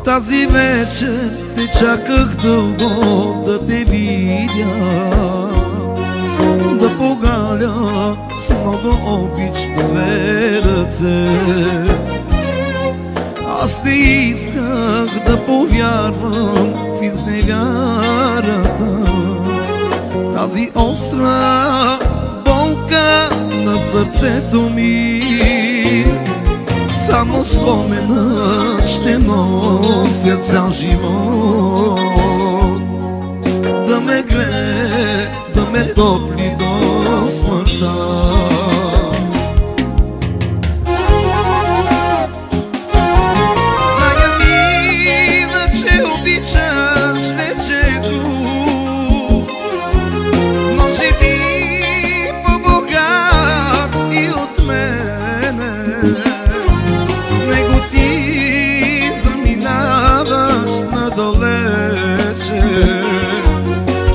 Тази вечер те чаках дълго да те видя, да погаля с много обич две ръце. Аз не исках да повярвам в изневярата, тази остра болка на сърцето ми. Само споменът ще нося цял живот, да ме грее, да ме топли до смъртта. Зная, мила, че обичаш вече друг, може би по-богат и от мене.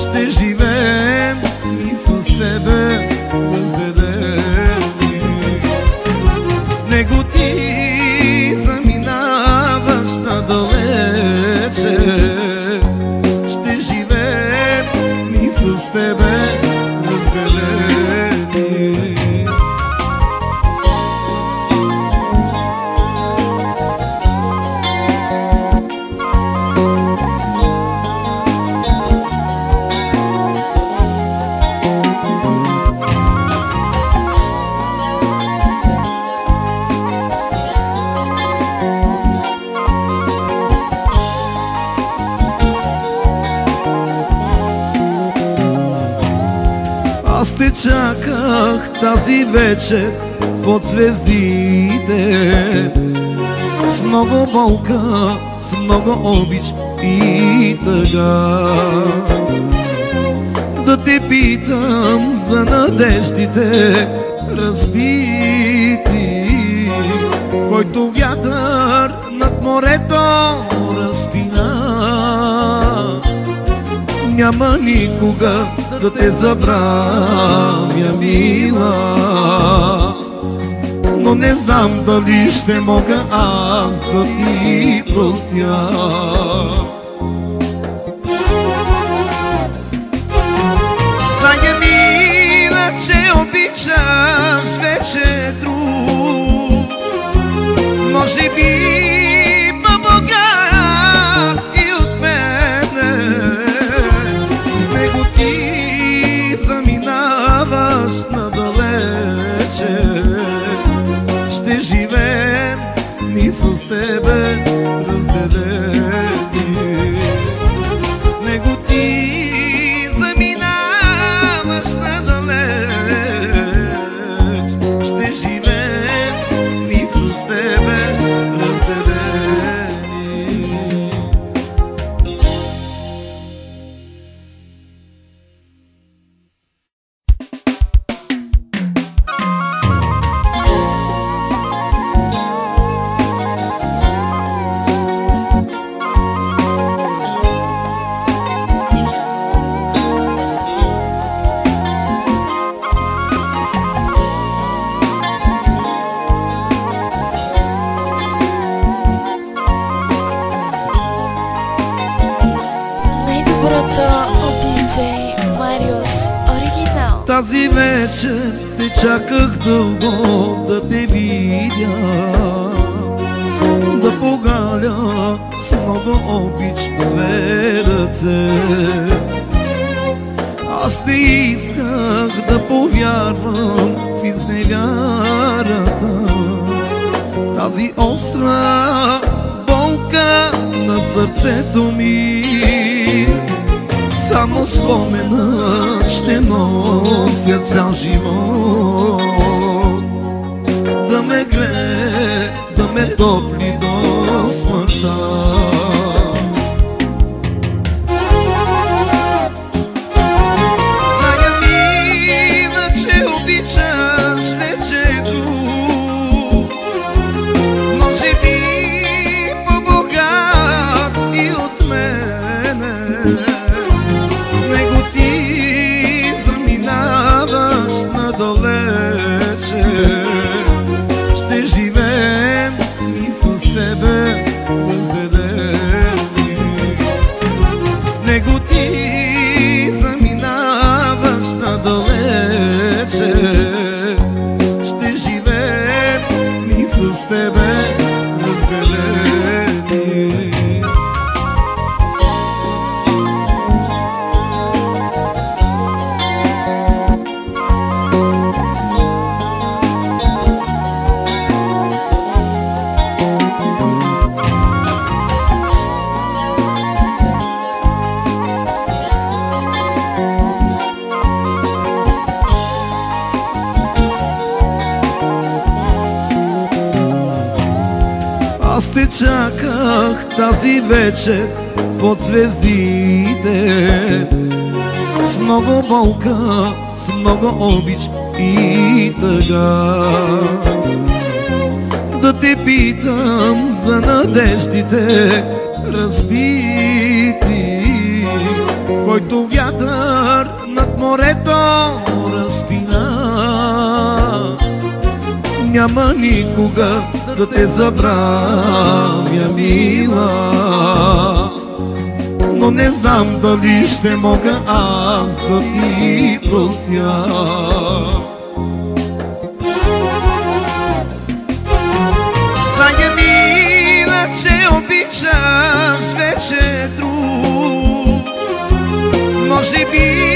Ще живеем и с тебе разделени. С него ти заминаваш надалече. Ще живеем и с тебе разделени. Аз те чаках тази вечер под звездите, с много болка, с много обич и тъга. Да те питам за надеждите разбити, който вятър над морето разпина. Няма никога да те забравя, мила, но не знам дали ще мога аз да ти простя. Зная, мила, че обичаш вече друг, може би по-богат и от мене. С него ти заминаваш надалече. Ще живеем и с тебе разделени. С него ти заминаваш надалеч. Ще живеем и с тебе разделени. Тази вечер те чаках дълго да те видя, да погаля с много обич две ръце. Аз не исках да повярвам в изневярата, тази остра болка на сърцето ми. Само споменът ще нося цял живот, да ме грее, да ме топли до смъртта. Зная, мила, че обичаш вече друг, може би по-богат и от мене. С него ти заминаваш надалече. Ще живеем и с те чаках тази вечер под звездите, с много болка, с много обич и тъга. Да те питам за надеждите разбити, който вятър над морето разпина. Няма никога да те забравя, мила, но не знам дали ще мога аз да ти простя. Зная, мила, че обичаш вече друг, може би